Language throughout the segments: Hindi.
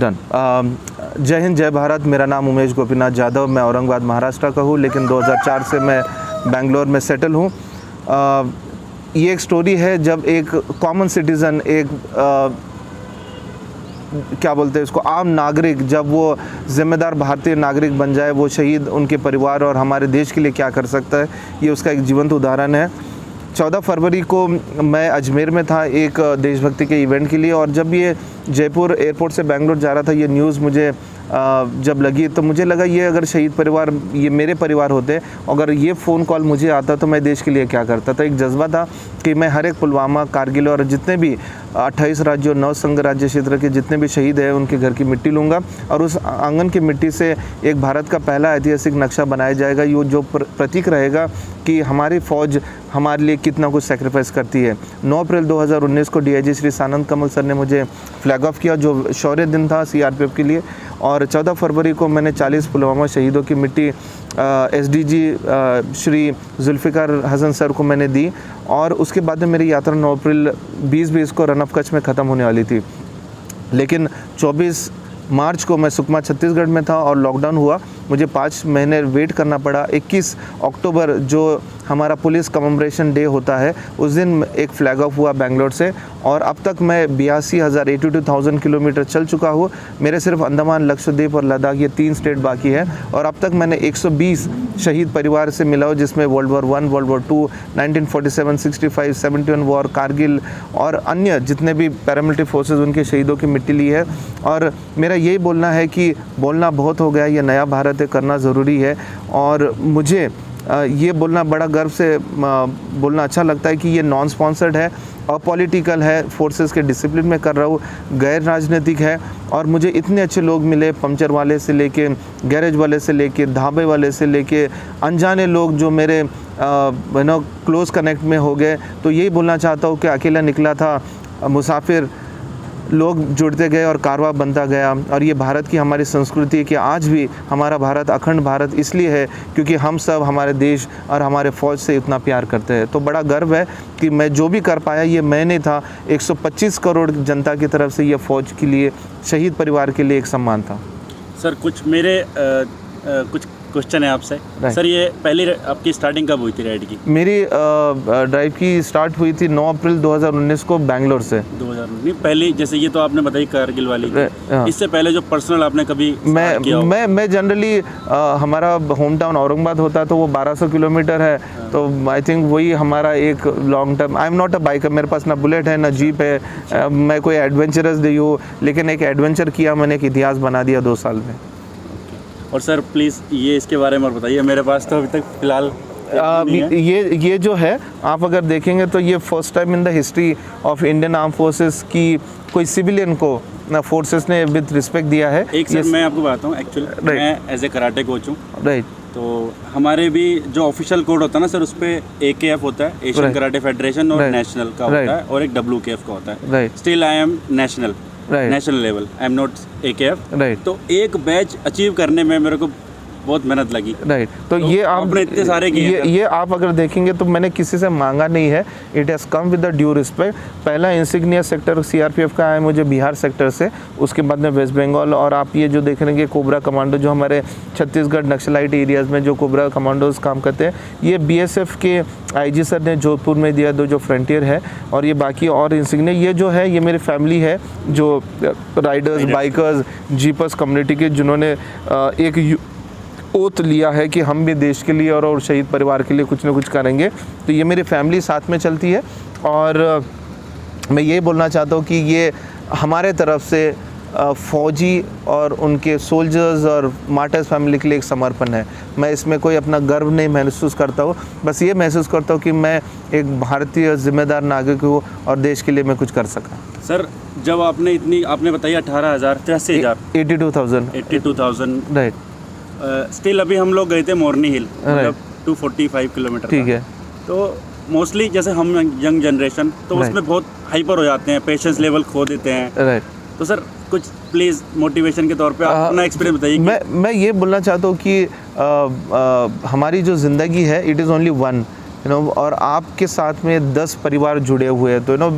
डन। जय हिंद, जय भारत। मेरा नाम उमेश गोपीनाथ जाधव, मैं औरंगाबाद महाराष्ट्र का हूँ, लेकिन 2004 से मैं बेंगलोर में सेटल हूँ। ये एक स्टोरी है जब एक कॉमन सिटीज़न, एक क्या बोलते हैं इसको, आम नागरिक, जब वो ज़िम्मेदार भारतीय नागरिक बन जाए, वो शहीद उनके परिवार और हमारे देश के लिए क्या कर सकता है, ये उसका एक जीवंत उदाहरण है। 14 फरवरी को मैं अजमेर में था एक देशभक्ति के इवेंट के लिए, और जब ये जयपुर एयरपोर्ट से बेंगलोर जा रहा था, ये न्यूज़ मुझे जब लगी तो मुझे लगा ये अगर शहीद परिवार, ये मेरे परिवार होते, अगर ये फ़ोन कॉल मुझे आता तो मैं देश के लिए क्या करता। तो एक जज्बा था कि मैं हर एक पुलवामा, कारगिल और जितने भी 28 राज्यों, 9 संघ राज्य क्षेत्र के जितने भी शहीद हैं उनके घर की मिट्टी लूँगा, और उस आंगन की मिट्टी से एक भारत का पहला ऐतिहासिक नक्शा बनाया जाएगा, ये जो प्रतीक रहेगा कि हमारी फ़ौज हमारे लिए कितना कुछ सेक्रीफाइस करती है। 9 अप्रैल 2019 को DIG श्री सानंद कमल सर ने मुझे फ्लैग ऑफ किया, जो शौर्य दिन था CRPF के लिए, और 14 फरवरी को मैंने 40 पुलवामा शहीदों की मिट्टी SDG श्री जुल्फ़िकार हसन सर को मैंने दी, और उसके बाद में मेरी यात्रा 9 अप्रैल 2020 को रन ऑफ कच्छ में ख़त्म होने वाली थी। लेकिन 24 मार्च को मैं सुकमा छत्तीसगढ़ में था और लॉकडाउन हुआ, मुझे 5 महीने वेट करना पड़ा। 21 अक्टूबर जो हमारा पुलिस कमेमोरेशन डे होता है, उस दिन एक फ्लैग ऑफ हुआ बेंगलोर से, और अब तक मैं 82,000 किलोमीटर चल चुका हूँ। मेरे सिर्फ अंडमान, लक्षद्वीप और लद्दाख, ये 3 स्टेट बाकी है, और अब तक मैंने 120 शहीद परिवार से मिला हूँ, जिसमें world war 1, world war 2, 1947, 65, 71 war, Kargil और अन्य जितने भी पैरामिलिट्री फोर्सेस, उनके शहीदों की मिट्टी ली है। और मेरा यही बोलना है कि बोलना बहुत हो गया, ये नया भारत है, करना ज़रूरी है। और मुझे ये बोलना बड़ा गर्व से बोलना अच्छा लगता है कि ये नॉन स्पॉन्सर्ड है, अपॉलिटिकल है, फोर्सेस के डिसिप्लिन में कर रहा हूँ, गैर राजनीतिक है। और मुझे इतने अच्छे लोग मिले, पंचर वाले से लेके, गैरेज वाले से लेके, ढाबे वाले से लेके, अनजाने लोग जो मेरे क्लोज कनेक्ट में हो गए। तो यही बोलना चाहता हूँ कि अकेला निकला था मुसाफिर, लोग जुड़ते गए और कारवां बनता गया। और ये भारत की हमारी संस्कृति है कि आज भी हमारा भारत अखंड भारत इसलिए है क्योंकि हम सब हमारे देश और हमारे फ़ौज से इतना प्यार करते हैं। तो बड़ा गर्व है कि मैं जो भी कर पाया ये मैं नहीं था, 125 करोड़ जनता की तरफ से ये फ़ौज के लिए, शहीद परिवार के लिए एक सम्मान था। सर कुछ मेरे कुछ क्वेश्चन है आपसे। सर ये पहली आपकी स्टार्टिंग कब हुई थी राइड की? मेरी ड्राइव की स्टार्ट हुई थी 9 अप्रैल 2019 को बेंगलोर से। 2019 पहली, जैसे ये तो आपने बताई कारगिल वाली, इससे पहले जो पर्सनल आपने कभी मैं जनरली हमारा होम टाउन औरंगाबाद होता है, तो वो 1200 किलोमीटर है। तो आई थिंक वही हमारा एक long term. I am not a biker, मेरे पास ना बुलेट है ना जीप है, मैं कोई एडवेंचरस नहीं हूँ, लेकिन एक एडवेंचर किया मैंने, एक इतिहास बना दिया 2 साल में। और सर प्लीज़ ये इसके बारे में बताइए, मेरे पास तो अभी तक फ़िलहाल ये जो है, आप अगर देखेंगे तो ये first time in the history of Indian arm forces की कोई सिविलियन को ना फोर्सेस ने विद रिस्पेक्ट दिया है। एक सर मैं आपको बताता हूँ, एक्चुअली मैं एज ए कराटे कोच हूँ, राइट। तो हमारे भी जो ऑफिशियल कोड होता है ना सर, उस पर AKF होता है, एशियन कराटे फेडरेशन, और नेशनल का होता है, और एक WKF का होता है। Still I am national, national level, I am not AKF। तो एक बैच अचीव करने में मेरे को बहुत मेहनत लगी, राइट। तो ये आपने इतने सारे किए, ये आप अगर देखेंगे तो मैंने किसी से मांगा नहीं है, it has come with the due respect. पहला इंसिग्निया सेक्टर CRPF का है मुझे बिहार सेक्टर से, उसके बाद में वेस्ट बंगाल, और आप ये जो देख रहे हैं कोबरा कमांडो, जो हमारे छत्तीसगढ़ नक्सलाइट एरियाज़ में जो कोबरा कमांडोज काम करते हैं, ये BSF के IG सर ने जोधपुर में दिया, जो फ्रंटियर है। और ये बाकी और इंसिग्निया, ये जो है ये मेरी फैमिली है, जो राइडर्स, बाइकर्स, जीपर्स कम्युनिटी के, जिन्होंने एक ओथ लिया है कि हम भी देश के लिए और शहीद परिवार के लिए कुछ ना कुछ करेंगे। तो ये मेरी फैमिली साथ में चलती है, और मैं ये बोलना चाहता हूँ कि ये हमारे तरफ से फ़ौजी और उनके सोल्जर्स और मार्टर्स फैमिली के लिए एक समर्पण है। मैं इसमें कोई अपना गर्व नहीं महसूस करता हूँ, बस ये महसूस करता हूँ कि मैं एक भारतीय जिम्मेदार नागरिक हूँ और देश के लिए मैं कुछ कर सका। सर जब आपने बताया 18,000, 82,000, राइट। स्टिल अभी हम लोग गए थे मोरनी हिल, मतलब 245 किलोमीटर, ठीक है। तो मोस्टली जैसे हम यंग जनरेशन तो उसमें बहुत हाइपर हो जाते हैं, पेशेंस लेवल खो देते हैं, राइट। तो सर कुछ प्लीज़ मोटिवेशन के तौर पे अपना एक्सपीरियंस बताइए। मैं ये बोलना चाहता हूँ कि हमारी जो ज़िंदगी है, it is only one, you know, और आपके साथ में 10 परिवार जुड़े हुए हैं, तो you know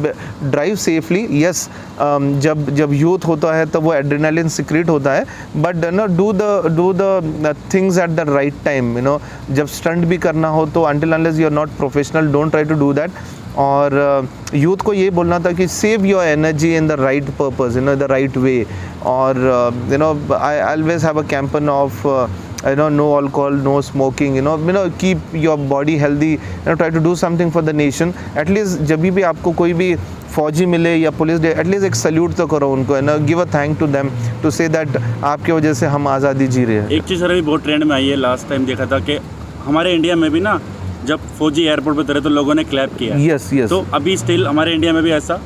drive safely. Yes, जब यूथ होता है तो वो एड्रेनालिन सिक्रेट होता है, but you know do the things at the right time. You know, जब स्टंट भी करना हो तो until unless you are not professional, don't try to do that. और यूथ को ये बोलना था कि save your energy in the right purpose, you know, the right way. और you no, I always have a campaign of you know, no alcohol, no smoking, you know, keep your body healthy, you know, try to do something for the nation. At least जब भी आपको कोई भी फौजी मिले या पुलिस डे, एटलीस्ट एक सल्यूट तो करो उनको, है ना, give a thank to them to say that आपके वजह से हम आज़ादी जी रहे हैं। एक चीज़ सर अभी बहुत ट्रेंड में आई है, लास्ट टाइम देखा था कि हमारे इंडिया में भी ना जब फौजी एयरपोर्ट पे उतरे तो लोगों ने क्लैप किया। Yes yes. तो अभी स्टिल हमारे इंडिया में भी ऐसा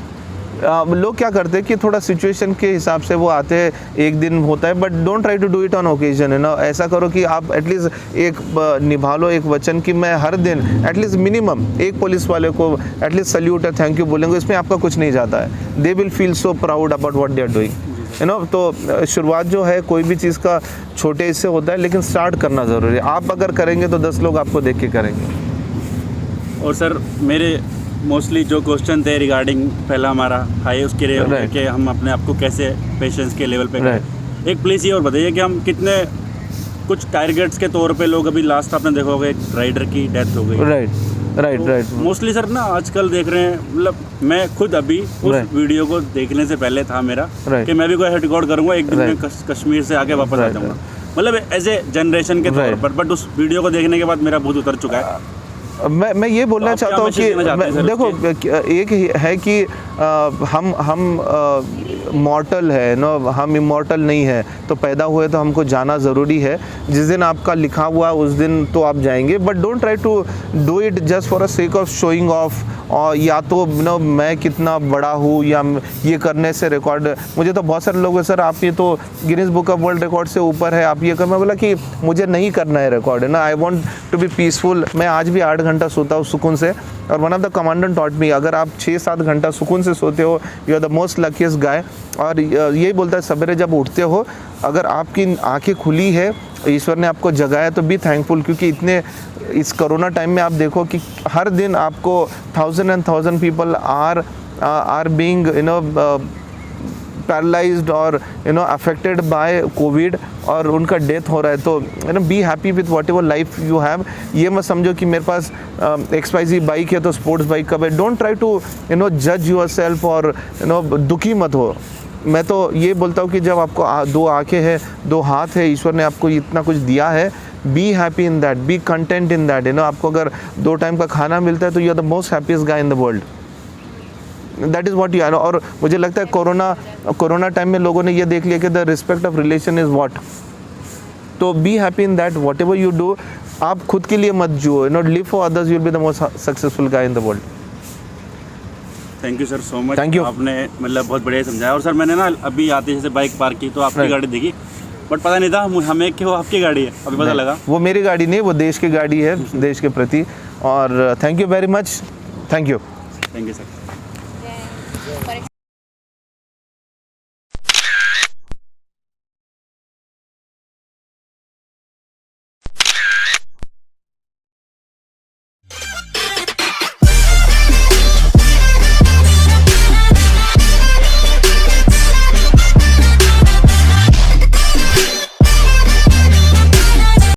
लोग क्या करते हैं कि थोड़ा सिचुएशन के हिसाब से वो आते हैं, एक दिन होता है, but don't try to do it on occasion, है ना। ऐसा करो कि आप एटलीस्ट एक निभा लो एक वचन कि मैं हर दिन एटलीस्ट मिनिमम एक पुलिस वाले को एटलीस्ट सल्यूट है, थैंक यू बोलेंगे, इसमें आपका कुछ नहीं जाता है। They will feel so proud about what they are doing, you know. तो शुरुआत जो है कोई भी चीज़ का छोटे हिस्से होता है, लेकिन स्टार्ट करना ज़रूरी है। आप अगर करेंगे तो 10 लोग आपको देख के करेंगे। और सर मेरे मोस्टली जो क्वेश्चन थे रिगार्डिंग पहला हमारा हाई उसके लिए कि हम अपने आप को कैसे पेशेंस के लेवल पे करें। एक प्लीज़ ये और बताइए कि हम कितने कुछ टारगेट्स के तौर पे लोग, अभी लास्ट आपने देखा होगा एक राइडर की डेथ हो गई। राइट। मोस्टली सर ना आजकल देख रहे हैं, मतलब मैं खुद अभी उस वीडियो को देखने से पहले था मेरा कि मैं भी कोई रिकॉर्ड करूँगा एक दिन में कश्मीर से आके वापस आ जाऊँगा, मतलब एज ए जनरेशन के तौर पर। बट उस वीडियो को देखने के बाद मेरा बहुत उतर चुका है। मैं ये बोलना चाहता हूँ कि देखो, एक है कि हम मॉर्टल है नो, हम इमॉर्टल नहीं है, तो पैदा हुए तो हमको जाना ज़रूरी है। जिस दिन आपका लिखा हुआ उस दिन तो आप जाएंगे, but don't try to do it just for a sake of showing off, और या तो नो मैं कितना बड़ा हूँ, या ये करने से रिकॉर्ड। मुझे तो बहुत सारे लोग हैं, सर आप ये तो Guinness book of world record से ऊपर है, आप ये कर। मैं बोला कि मुझे नहीं करना है रिकॉर्ड, है ना। I want to be peaceful. मैं आज भी 8 घंटा सोता हूँ सुकून से, और one of the commandant taught me, अगर आप 6-7 घंटा सुकून से सोते हो, you are the most luckiest guy. और यही बोलता है सवेरे जब उठते हो, अगर आपकी आंखें खुली है, ईश्वर ने आपको जगाया, तो बी थैंकफुल। क्योंकि इतने इस कोरोना टाइम में आप देखो कि हर दिन आपको 1000 and 1000 people are being you know paralysed और you know affected by covid, और उनका डेथ हो रहा है। तो you know be happy with what ever life you have. ये मत समझो कि मेरे पास XYZ बाइक है तो स्पोर्ट्स बाइक कब है। Don't try to you know जज योर सेल्फ, और यू नो दुखी मत हो। मैं तो ये बोलता हूँ कि जब आपको 2 आँखें हैं, 2 हाथ है, ईश्वर ने आपको इतना कुछ दिया है, be happy in that, be content in that, you know. आपको अगर 2 टाइम का खाना मिलता है तो you are the most happiest guy in the world. That is what you are. और मुझे लगता है कोरोना टाइम में लोगों ने ये देख लिया कि the respect of relation is what. तो be happy in that, what ever you do. आप खुद के लिए मत जियो, you know, live for others, you will be the most successful guy in the world. Thank you sir so much. Thank you. आपने मतलब बहुत बढ़िया समझाया। और सर मैंने ना अभी आते जैसे बाइक पार्क की तो आपकी गाड़ी देखी, बट पता नहीं था हमें कि वो आपकी गाड़ी है, अभी पता लगा। वो मेरी गाड़ी नहीं, वो देश की गाड़ी है, देश के प्रति। और thank you very much. Thank you sir.